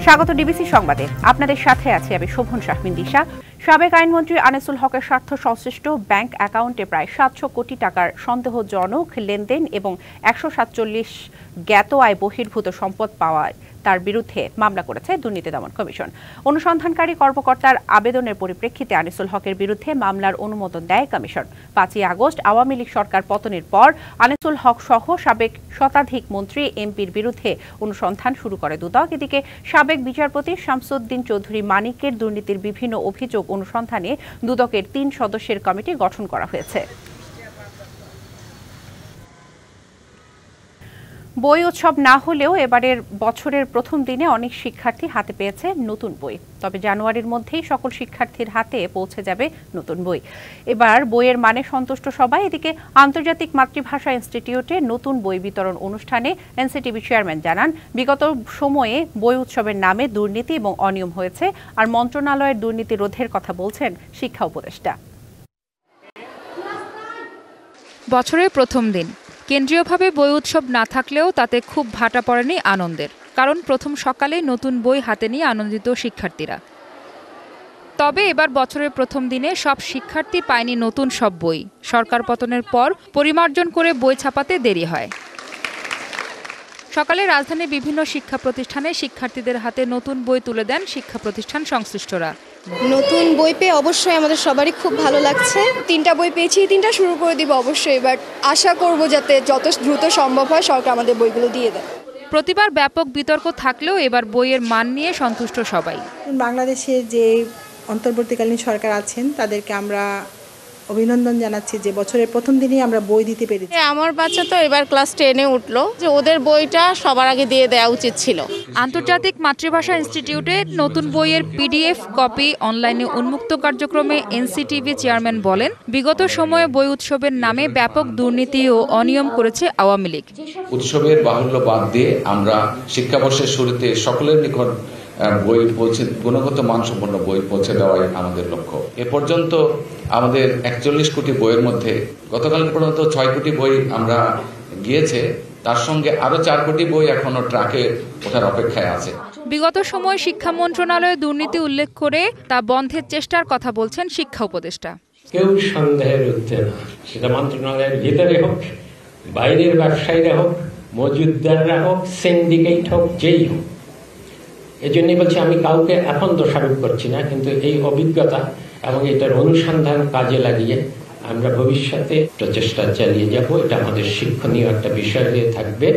স্বাগত ডিবিসি সংবাদে। আপনাদের সাথে আছি আমি শোভন শাহমিন দিশা। সাবেক আইনমন্ত্রী আনিসুল হকের স্বার্থ সংশ্লিষ্ট ব্যাংক অ্যাকাউন্টে প্রায় ৭০০ কোটি টাকার সন্দেহজনক লেনদেন এবং ১৪৭ জ্ঞাত আয় বহির্ভূত সম্পদ পাওয়ায় তার বিরুদ্ধে মামলা করেছে দুর্নীতি দমন কমিশন। অনুসন্ধানকারী কর্মকর্তার আবেদনের পরিপ্রেক্ষিতে আনিসুল হকের বিরুদ্ধে মামলার অনুমোদন দেয় কমিশন। ৫ই আগস্ট আওয়ামী লীগ সরকার পতনের পর আনিসুল হক সহ সাবেক শতাধিক মন্ত্রী এমপির বিরুদ্ধে অনুসন্ধান শুরু করে দুদক। এদিকে সাবেক বিচারপতি শামসুদ্দিন চৌধুরী মানিকের দুর্নীতির বিভিন্ন অভিযোগ অনুসন্ধানে দুদকের ৩ সদস্যের কমিটি গঠন করা হয়েছে। বই উৎসব না হলেও এবারের বছরের প্রথম দিনে অনেক শিক্ষার্থী হাতে পেয়েছে নতুন বই। তবে জানুয়ারির মধ্যেই সকল শিক্ষার্থীর হাতে পৌঁছে যাবে নতুন বই। এবার বইয়ের মানে সন্তুষ্ট সবাই। এদিকে আন্তর্জাতিক মাতৃভাষা ইনস্টিটিউটে নতুন বই বিতরণ অনুষ্ঠানে এনসিটিভি চেয়ারম্যান জানান, বিগত সময়ে বই উৎসবের নামে দুর্নীতি এবং অনিয়ম হয়েছে, আর মন্ত্রণালয়ের দুর্নীতি রোধের কথা বলছেন শিক্ষা উপদেষ্টা। বছরের প্রথম দিন কেন্দ্রীয়ভাবে বই উৎসব না থাকলেও তাতে খুব ভাটা পড়েনি আনন্দের, কারণ প্রথম সকালে নতুন বই হাতে নিয়ে আনন্দিত শিক্ষার্থীরা। তবে এবার বছরের প্রথম দিনে সব শিক্ষার্থী পায়নি নতুন সব বই। সরকার পতনের পর পরিমার্জন করে বই ছাপাতে দেরি হয়। সকালে রাজধানীর বিভিন্ন শিক্ষা প্রতিষ্ঠানে শিক্ষার্থীদের হাতে নতুন বই তুলে দেন শিক্ষা প্রতিষ্ঠান সংশ্লিষ্টরা। নতুন বই পেয়ে অবশ্যই আমাদের সবারই খুব ভালো লাগছে। 3টা বই পেয়েছি, 3টা শুরু করে দিব অবশ্যই, বাট আশা করব যাতে যত দ্রুত সম্ভব হয় সরকার আমাদের বইগুলো দিয়ে দেয়। প্রতিবার ব্যাপক বিতর্ক থাকলেও এবার বইয়ের মান নিয়ে সন্তুষ্ট সবাই। বাংলাদেশে যে অন্তর্বর্তীকালীন সরকার আছেন তাদেরকে আমরা অভিনন্দন জানাচ্ছি যে বছরের প্রথম দিনই আমরা বই দিতে পেরেছি। আমার বাচ্চা তো এবার ক্লাস 10-এ উঠলো, যে ওদের বইটা সবার আগে দিয়ে দেওয়া উচিত ছিল। আন্তর্জাতিক মাতৃভাষা ইনস্টিটিউটে নতুন বইয়ের পিডিএফ কপি অনলাইনে উন্মুক্ত কার্যক্রমে এনসিটিভি চেয়ারম্যান বলেন, বিগত সময়ে বই উৎসবের নামে ব্যাপক দুর্নীতি ও অনিয়ম করেছে আওয়ামী লীগ। উৎসবের বাহুল্য বাদ দিয়ে আমরা শিক্ষাবর্ষের শুরুতে সকলের নিকট বই পৌঁছে গুণগত মানসম্পন্ন বই পৌঁছে দেওয়াই আমাদের লক্ষ্য। এ পর্যন্ত আমাদের 41 কোটি বইয়ের মধ্যে গতকাল পর্যন্ত 6 কোটি বই আমরা গিয়েছে, তার সঙ্গে আরো 4 কোটি বই এখনো ট্রাকে ওঠার অপেক্ষায় আছে। বিগত সময় শিক্ষা মন্ত্রণালয়ে দুর্নীতি উল্লেখ করে তা বন্ধের চেষ্টার কথা বলছেন শিক্ষা উপদেষ্টা। কেউ সন্দেহের ঊর্ধ্বে না, সেটা মন্ত্রণালয়ের ভিতরে হোক, বাইরের ব্যবসায়ীরা হোক, মজুদদাররা হোক, সিন্ডিকেট হোক, যেই হোক। এজন্যই বলছি, আমি কাউকে এখন দোষারোপ করছি না, কিন্তু এই অভিজ্ঞতা এবং এটার অনুসন্ধান কাজে লাগিয়ে আমরা ভবিষ্যতে প্রচেষ্টা চালিয়ে যাব। এটা আমাদের শিক্ষণীয় একটা বিষয় হয়ে থাকবে।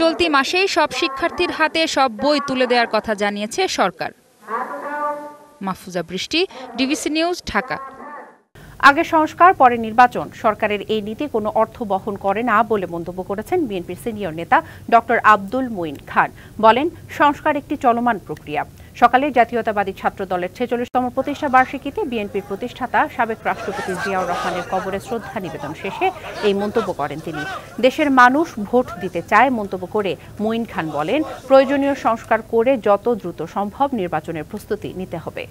চলতি মাসেই সব শিক্ষার্থীর হাতে সব বই তুলে দেওয়ার কথা জানিয়েছে সরকার। মাহফুজা বৃষ্টি, ডিবিসি নিউজ, ঢাকা। আগে সংস্কার পরে নির্বাচন, সরকারের এই নীতি কোনো অর্থ বহন করে না বলে মন্তব্য করেছেন বিএনপির সিনিয়র নেতা ডক্টর আব্দুল মুইন খান। বলেন, সংস্কার একটি চলমান প্রক্রিয়া। সকালে জাতীয়তাবাদী ছাত্র দলের 46তম প্রতিষ্ঠা বার্ষিকীতে বিএনপির প্রতিষ্ঠাতা সাবেক রাষ্ট্রপতি জিয়াউর রহমানের কবরে শ্রদ্ধা নিবেদন শেষে এই মন্তব্য করেন তিনি। দেশের মানুষ ভোট দিতে চায় মন্তব্য করে মুইন খান বলেন, প্রয়োজনীয় সংস্কার করে যত দ্রুত সম্ভব নির্বাচনের প্রস্তুতি নিতে হবে।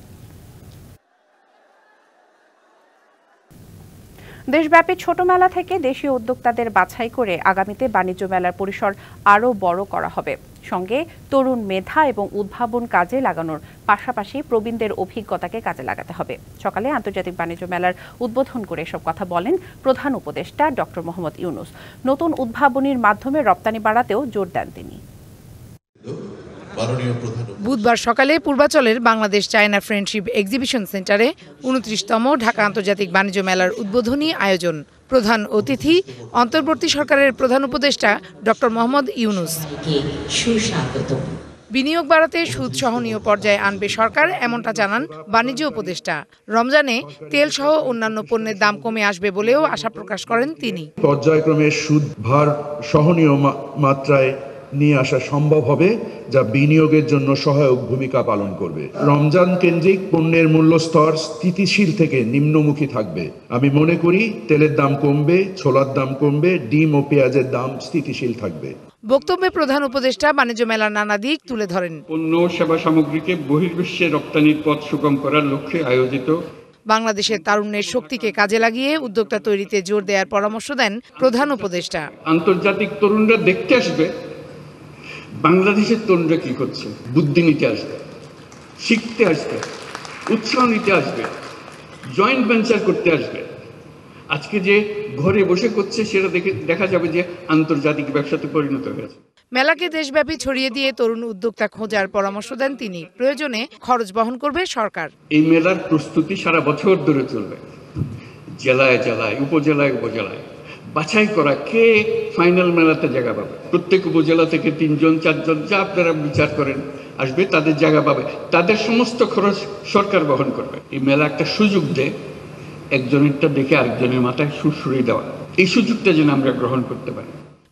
দেশব্যাপী ছোট মেলা থেকে দেশীয় উদ্যোক্তাদের বাছাই করে আগামীতে বাণিজ্য মেলার পরিসর আরও বড় করা হবে। সঙ্গে তরুণ মেধা এবং উদ্ভাবন কাজে লাগানোর পাশাপাশি প্রবীণদের অভিজ্ঞতাকে কাজে লাগাতে হবে। সকালে আন্তর্জাতিক বাণিজ্য মেলার উদ্বোধন করে এসব কথা বলেন প্রধান উপদেষ্টা ডক্টর মোহাম্মদ ইউনূস। নতুন উদ্ভাবনীর মাধ্যমে রপ্তানি বাড়াতেও জোর দেন তিনি। বুধবার সকালে পূর্বাচলের বাংলাদেশ চায়না ফ্রেন্ডশিপ এক্সিবিশন সেন্টারে 29তম ঢাকা আন্তর্জাতিক বাণিজ্য মেলার উদ্বোধনী আয়োজন। প্রধান অতিথি অন্তর্বর্তী সরকারের প্রধান উপদেষ্টা ডক্টর মোহাম্মদ ইউনূস। বিনিয়োগ বাড়াতে সুদ সহনীয় পর্যায়ে আনবে সরকার, এমনটা জানান বাণিজ্য উপদেষ্টা। রমজানে তেল সহ অন্যান্য পণ্যের দাম কমে আসবে বলেও আশা প্রকাশ করেন তিনি। পর্যায়ক্রমে সুদ ভার সহনীয় মাত্রায় নিয়ে আসা সম্ভব হবে, যা বিনিয়োগের জন্য সহায়ক ভূমিকা পালন করবে। রমজান কেন্দ্রিক পণ্যের মূল্য স্তর স্থিতিশীল থেকে নিম্নমুখী থাকবে। আমি মনে করি তেলের দাম কমবে, ছোলার দাম কমবে, ডিম ও পেঁয়াজের দাম স্থিতিশীল থাকবে। বক্তব্যে প্রধান উপদেষ্টা বাণিজ্য মেলার নানা দিক তুলে ধরেন। পণ্য ও সেবা সামগ্রীকে বহির্বিশ্বে রপ্তানির পথ সুগম করার লক্ষ্যে আয়োজিত বাংলাদেশের তারুণ্যের শক্তিকে কাজে লাগিয়ে উদ্যোক্তা তৈরিতে জোর দেওয়ার পরামর্শ দেন প্রধান উপদেষ্টা। আন্তর্জাতিক তরুণরা দেখতে আসবে, বাংলাদেশের তরুণরা কি করছে? বুদ্ধি নিতে আসবে, শিখতে আসবে, উৎসাহ নিতে আসবে, জয়েন্ট ভেঞ্চার করতে আসবে। আজকে যে ঘরে বসে করছে সেটা দেখা যাবে যে আন্তর্জাতিক ব্যবসাতে পরিণত হয়েছে। মেলাকে দেশব্যাপী ছড়িয়ে দিয়ে তরুণ উদ্যোক্তা খোঁজার পরামর্শ দেন তিনি। প্রয়োজনে খরচ বহন করবে সরকার। এই মেলার প্রস্তুতি সারা বছর ধরে চলবে, জেলায় জেলায়, উপজেলায় উপজেলায় বাছাই করা কে ফাইনাল মেলাতে জায়গা পাবে। প্রত্যেক উপজেলা থেকে 3 জন 4 জন যা আপনারা বিচার করেন আসবে, তাদের জায়গা পাবে, তাদের সমস্ত খরচ সরকার বহন করবে। এই মেলা একটা সুযোগ দেয় একজনেরটা দেখে আরেকজনের মাথায় সুরসুরি দেওয়া, এই সুযোগটা যেন আমরা গ্রহণ করতে পারি।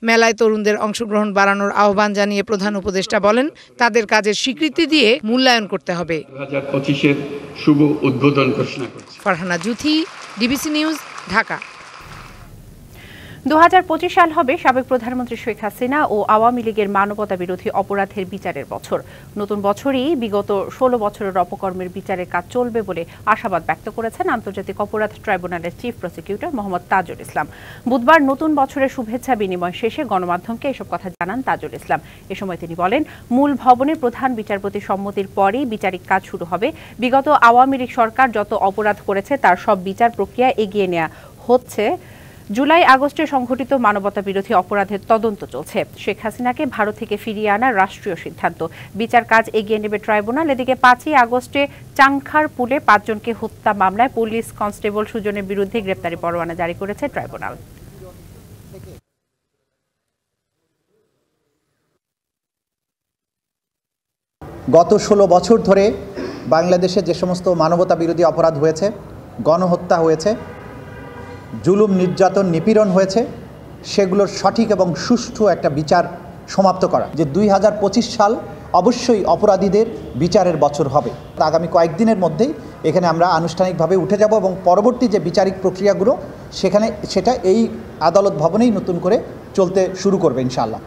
মেলায় তরুণদের অংশগ্রহণ বাড়ানোর আহ্বান জানিয়ে প্রধান উপদেষ্টা বলেন, তাদের কাজের স্বীকৃতি দিয়ে মূল্যায়ন করতে হবে। 2025-এর শুভ উদ্বোধন ঘোষণা করছি। Farhana Juthi, DBC news, Dhaka. 2025 সাল হবে সাবেক প্রধানমন্ত্রী শেখ হাসিনা ও আওয়ামী লীগের মানবতা বিরোধী অপরাধের বিচারের বছর। নতুন বছরই বিগত 16 বছরের অপকর্মের বিচারের কাজ চলবে বলে আশাবাদ ব্যক্ত করেছেন আন্তর্জাতিক অপরাধ ট্রাইব্যুনালের চিফ প্রসিকিউটর মোহাম্মদ তাজুল ইসলাম। বুধবার নতুন বছরের শুভেচ্ছা বিনিময় শেষে গণমাধ্যমকে এসব কথা জানান তাজুল ইসলাম। এ সময় তিনি বলেন, মূল ভবনের প্রধান বিচারপতির সম্মতির পরই বিচারিক কাজ শুরু হবে। বিগত আওয়ামী লীগ সরকার যত অপরাধ করেছে তার সব বিচার প্রক্রিয়া এগিয়ে নেওয়া হচ্ছে। জুলাই আগস্টে সংঘটিত মানবতা বিরোধী অপরাধের তদন্ত চলছে। শেখ হাসিনাকে ভারত থেকে ফিরিয়ে আনার রাষ্ট্রীয় সিদ্ধান্ত। বিচার কাজ এগিয়ে নেবে ট্রাইব্যুনাল। এদিকে 5ই আগস্টে চাংখারপুলে 5 জনকে হত্যা মামলায় পুলিশ কনস্টেবল সুজনের বিরুদ্ধে গ্রেপ্তারি পরোয়ানা জারি করেছে ট্রাইব্যুনাল। গত 16 বছর ধরে বাংলাদেশে যে সমস্ত মানবতা বিরোধী অপরাধ হয়েছে, গণহত্যা হয়েছে, জুলুম নির্যাতন নিপীড়ন হয়েছে, সেগুলোর সঠিক এবং সুষ্ঠু একটা বিচার সমাপ্ত করা। যে 2025 সাল অবশ্যই অপরাধীদের বিচারের বছর হবে। আগামী কয়েকদিনের মধ্যেই এখানে আমরা আনুষ্ঠানিকভাবে উঠে যাব এবং পরবর্তী যে বিচারিক প্রক্রিয়াগুলো সেটা এই আদালত ভবনেই নতুন করে চলতে শুরু করবে ইনশাআল্লাহ।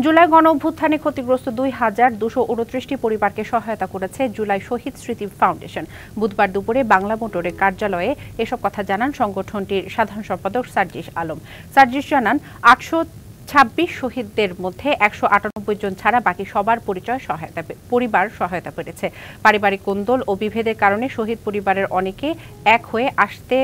জুলাই গণ অভ্যুত্থানে ক্ষতিগ্রস্ত 2229টি পরিবারকে সহায়তা করেছে জুলাই শহীদ স্মৃতি ফাউন্ডেশন। বুধবার দুপুরে বাংলা মোটরের কার্যালয়ে এসব কথা জানান সংগঠনটির সাধারণ সম্পাদক সার্জিস আলম। সার্জিস জানান, 826 শহীদদের মধ্যে 198 জন ছাড়া বাকি সবার পরিবার সহায়তা পেয়েছে। পারিবারিক কোন্দল ও বিভেদের কারণে শহীদ পরিবারের অনেকে এক হয়ে আসতে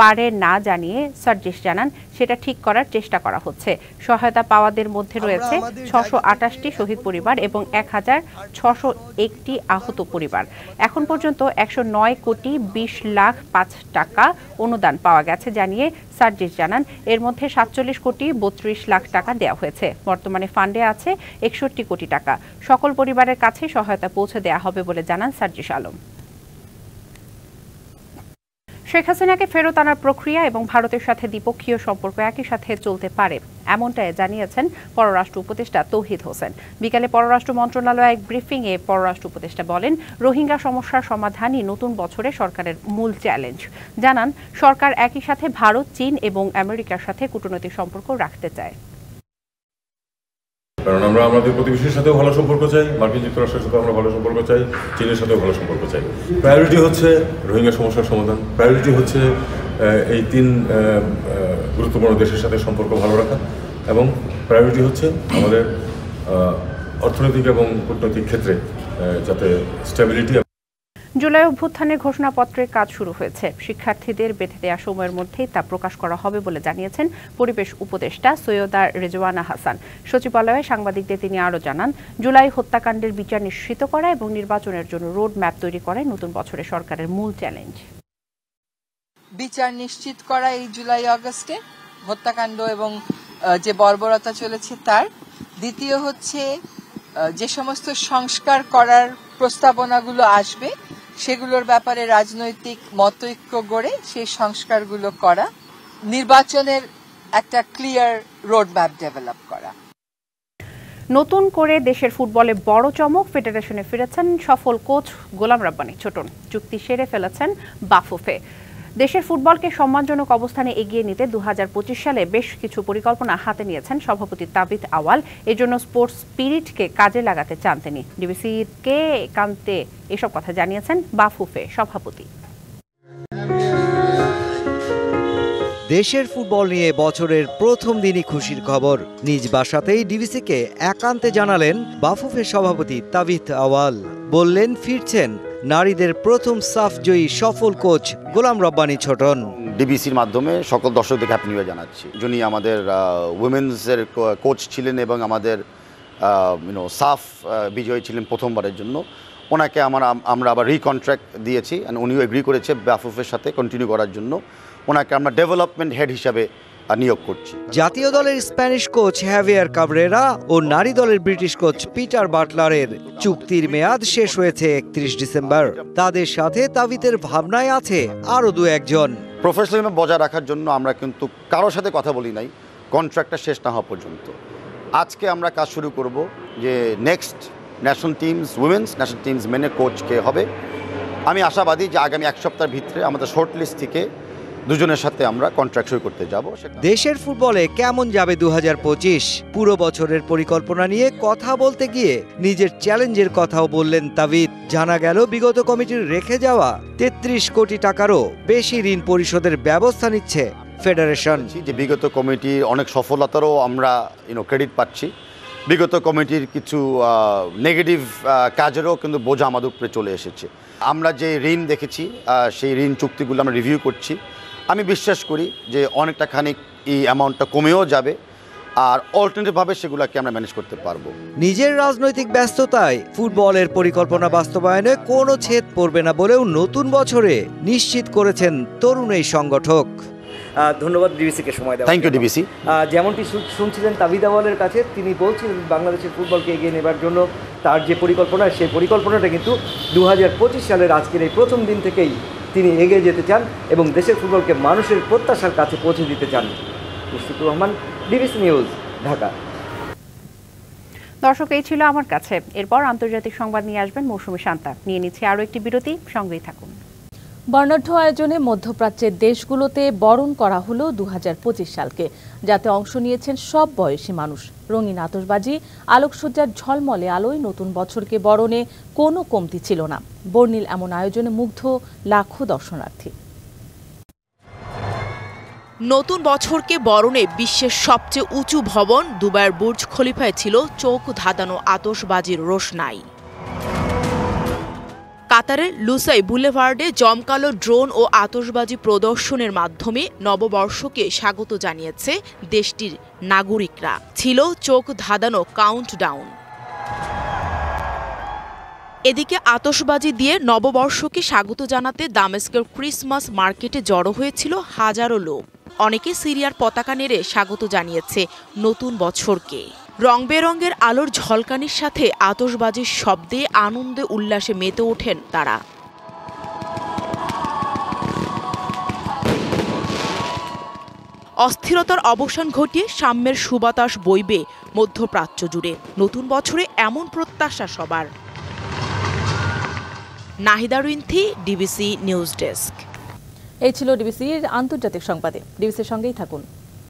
পারে না জানিয়ে সার্জিস জানান, সেটা ঠিক করার চেষ্টা করা হচ্ছে। সহায়তা পাওয়াদের মধ্যে রয়েছে 628টি শহীদ পরিবার এবং 1601টি আহত পরিবার। এখন পর্যন্ত 109,20,05,000 টাকা অনুদান পাওয়া গেছে জানিয়ে সার্জিস জানান, এর মধ্যে 47,32,00,000 টাকা দেওয়া হয়েছে। বর্তমানে ফান্ডে আছে 61 কোটি টাকা। সকল পরিবারের কাছে সহায়তা পৌঁছে দেওয়া হবে বলে জানান সার্জিস আলম। শেখ হাসিনাকে ফেরত আনার প্রক্রিয়া এবং ভারতের সাথে দ্বিপক্ষীয় সম্পর্ক একই সাথে চলতে পারে, এমনটাই জানিয়েছেন পররাষ্ট্র উপদেষ্টা তৌহিদ হোসেন। বিকালে পররাষ্ট্র মন্ত্রণালয়ে এক ব্রিফিংয়ে পররাষ্ট্র উপদেষ্টা বলেন, রোহিঙ্গা সমস্যার সমাধানই নতুন বছরে সরকারের মূল চ্যালেঞ্জ। জানান, সরকার একই সাথে ভারত, চীন এবং আমেরিকার সাথে কূটনৈতিক সম্পর্ক রাখতে চায়। কারণ আমরা আমাদের প্রতিবেশীর সাথেও ভালো সম্পর্ক চাই, মার্কিন যুক্তরাষ্ট্রের সাথেও আমরা ভালো সম্পর্ক চাই, চীনের সাথেও ভালো সম্পর্ক চাই। প্রায়োরিটি হচ্ছে রোহিঙ্গা সমস্যার সমাধান, প্রায়োরিটি হচ্ছে এই 3 গুরুত্বপূর্ণ দেশের সাথে সম্পর্ক ভালো রাখা, এবং প্রায়োরিটি হচ্ছে আমাদের অর্থনৈতিক এবং কূটনৈতিক ক্ষেত্রে যাতে স্ট্যাবিলিটি। জুলাই অভ্যুত্থানের ঘোষণাপত্রের কাজ শুরু হয়েছে। শিক্ষার্থীদের বেঁধে দেওয়া সময়ের মধ্যেই তা প্রকাশ করা হবে বলে জানিয়েছেন পরিবেশ উপদেষ্টা সৈয়দা রেজওয়ানা হাসান। সচিবালয়ে সাংবাদিকদের তিনি আরও জানান, জুলাই হত্যাকাণ্ডের বিচার নিশ্চিত করা এবং নির্বাচনের জন্য রোড ম্যাপ তৈরি করাই নতুন বছরে সরকারের মূল চ্যালেঞ্জ। বিচার নিশ্চিত করা এই জুলাই আগস্টে হত্যাকাণ্ড এবং যে বর্বরতা চলেছে তার। দ্বিতীয় হচ্ছে যে সমস্ত সংস্কার করার প্রস্তাবনাগুলো আসবে সেগুলোর ব্যাপারে রাজনৈতিক মতৈক্য গড়ে সেই সংস্কারগুলো করা, নির্বাচনের একটা ক্লিয়ার রোডম্যাপ ডেভেলপ করা। নতুন করে দেশের ফুটবলে বড় চমক, ফেডারেশনে ফিরেছেন সফল কোচ গোলাম রাব্বানী ছোটন। চুক্তি সেরে ফেলেছেন বাফুফে। দেশের ফুটবলকে সম্মানজনক অবস্থানে এগিয়ে নিতে 2025 সালে বেশ কিছু পরিকল্পনা হাতে নিয়েছেন সভাপতি তাবিত আওয়াল। এজন্য স্পোর্টস স্পিরিটকে কাজে লাগাতে চান তিনি। ডিবিসিকে একান্তে এসব কথা জানিয়েছেন বাফুফে সভাপতি। দেশের ফুটবল নিয়ে বছরের প্রথম দিনই খুশির খবর। নিজ বাসাতেই ডিবিসিকে একান্তে জানালেন বাফুফের সভাপতি তাবিথ আওয়াল। বললেন ফিরছেন নারীদের প্রথম সাফ জয়ী সফল কোচ গোলাম রব্বানী ছোটন। ডিবিসির মাধ্যমে সকল দর্শকদের হ্যাপি নিউ ইয়ার জানাচ্ছি। যিনি আমাদের উইমেন্সের কোচ ছিলেন এবং আমাদের সাফ বিজয়ী ছিলেন প্রথমবারের জন্য, ওনাকে আমরা আবার রিকন্ট্রাক্ট দিয়েছি। উনিও এগ্রি করেছে বাফুফের সাথে কন্টিনিউ করার জন্য। ওনাকে আমরা ডেভেলপমেন্ট হেড হিসাবে নিয়োগ করছি। জাতীয় দলের স্প্যানিশ কোচ হ্যাভিয়ার কাবরেরা ও নারী দলের ব্রিটিশ কোচ পিটার বাটলারের চুক্তির মেয়াদ শেষ হয়েছে 31 ডিসেম্বর। তাদের সাথে তাবিতের ভাবনায় আছে আরও 2-1 জন। প্রফেশনালিজম বজায় রাখার জন্য আমরা কিন্তু কারোর সাথে কথা বলি নাই কন্ট্রাক্টটা শেষ না হওয়া পর্যন্ত। আজকে আমরা কাজ শুরু করব যে next national teams women's, national teams মেনের কোচ কে হবে। আমি আশাবাদী যে আগামী 1 সপ্তাহের ভিতরে আমাদের শর্ট লিস্ট থেকে 2 জনের সাথে আমরা কন্ট্রাক্ট শুরু করতে যাব। দেশের ফুটবলে কেমন যাবে 2025 পুরো বছরের পরিকল্পনা নিয়ে কথা বলতে গিয়ে নিজের চ্যালেঞ্জের কথাও বললেন তাবিত। জানা গেল বিগত কমিটির রেখে যাওয়া 33 কোটি টাকারও বেশি ঋণ পরিশোধের ব্যবস্থা নিচ্ছে ফেডারেশন। যে বিগত কমিটির অনেক সফলতারও আমরা ক্রেডিট পাচ্ছি। বিগত কমিটির কিছু নেগেটিভ কাজেরও কিন্তু বোঝা আমাদের উপরে চলে এসেছে। আমরা যে ঋণ দেখেছি সেই ঋণ চুক্তিগুলো আমরা রিভিউ করছি। আমি বিশ্বাস করি যে অনেকটা খানিক এই অ্যামাউন্টটা কমেও যাবে, আর অল্টারনেটিভভাবে সেগুলোকে আমরা ম্যানেজ করতে পারবো। নিজের রাজনৈতিক ব্যস্ততায় ফুটবলের পরিকল্পনা বাস্তবায়নে কোনো ছেদ পড়বে না বলেও নতুন বছরে নিশ্চিত করেছেন তরুণ এই সংগঠক। ধন্যবাদ ডিবিসিকে সময় দেওয়া। Thank you DBC. যেমনটি শুনছিলেন তাবিদ আওয়ালের কাছে, তিনি বলছিলেন বাংলাদেশের ফুটবলকে এগিয়ে নেবার জন্য তার যে পরিকল্পনা, সেই পরিকল্পনাটা কিন্তু 2025 সালের আজকের এই প্রথম দিন থেকেই তিনি এগিয়ে যেতে চান এবং দেশের ফুটবলকে মানুষের প্রত্যাশার কাছে পৌঁছে দিতে চান। Mushfiqur Rahman, DBC news, Dhaka. দর্শক, এই ছিল আমার কাছে। এরপর আন্তর্জাতিক সংবাদ নিয়ে আসবেন মৌসুমী শান্তা। নিয়ে নিচ্ছে আরও একটি বিরতি, সঙ্গেই থাকুন। বর্ণাঢ্য আয়োজনে মধ্যপ্রাচ্যের দেশগুলোতে বরণ করা হলো 2025 সালকে, যাতে অংশ নিয়েছেন সব বয়সী মানুষ। রঙিন আতশবাজি, আলোকসজ্জার ঝলমলে আলোয় নতুন বছরকে বরণে কোনো কমতি ছিল না। বর্ণিল এমন আয়োজনে মুগ্ধ লাখো দর্শনার্থী। নতুন বছরকে বরণে বিশ্বের সবচেয়ে উঁচু ভবন দুবাইয়ের বুর্জ খলিফায় ছিল চোখ ধাঁধানো আতশবাজির রোশনাই। কাতারের লুসাই বুলেভার্ডে জমকালো ড্রোন ও আতশবাজি প্রদর্শনের মাধ্যমে নববর্ষকে স্বাগত জানিয়েছে দেশটির নাগরিকরা। ছিল চোখ ধাঁধানো কাউন্টডাউন। এদিকে আতশবাজি দিয়ে নববর্ষকে স্বাগত জানাতে দামেস্কের ক্রিসমাস মার্কেটে জড়ো হয়েছিল হাজারো লোক। অনেকে সিরিয়ার পতাকা নেড়ে স্বাগত জানিয়েছে নতুন বছরকে। রং বেরঙের আলোর ঝলকানির সাথে আতশবাজির শব্দে আনন্দে উল্লাসে মেতে ওঠেন তারা। অস্থিরতার অবসান ঘটিয়ে সাম্যের সুবাতাস বইবে মধ্যপ্রাচ্য জুড়ে। নতুন বছরে এমন প্রত্যাশা সবার। Nahida Rinthi, DBC news desk. এই ছিল ডিবিসির আন্তর্জাতিক সংবাদে। ডিবিসির সঙ্গেই থাকুন।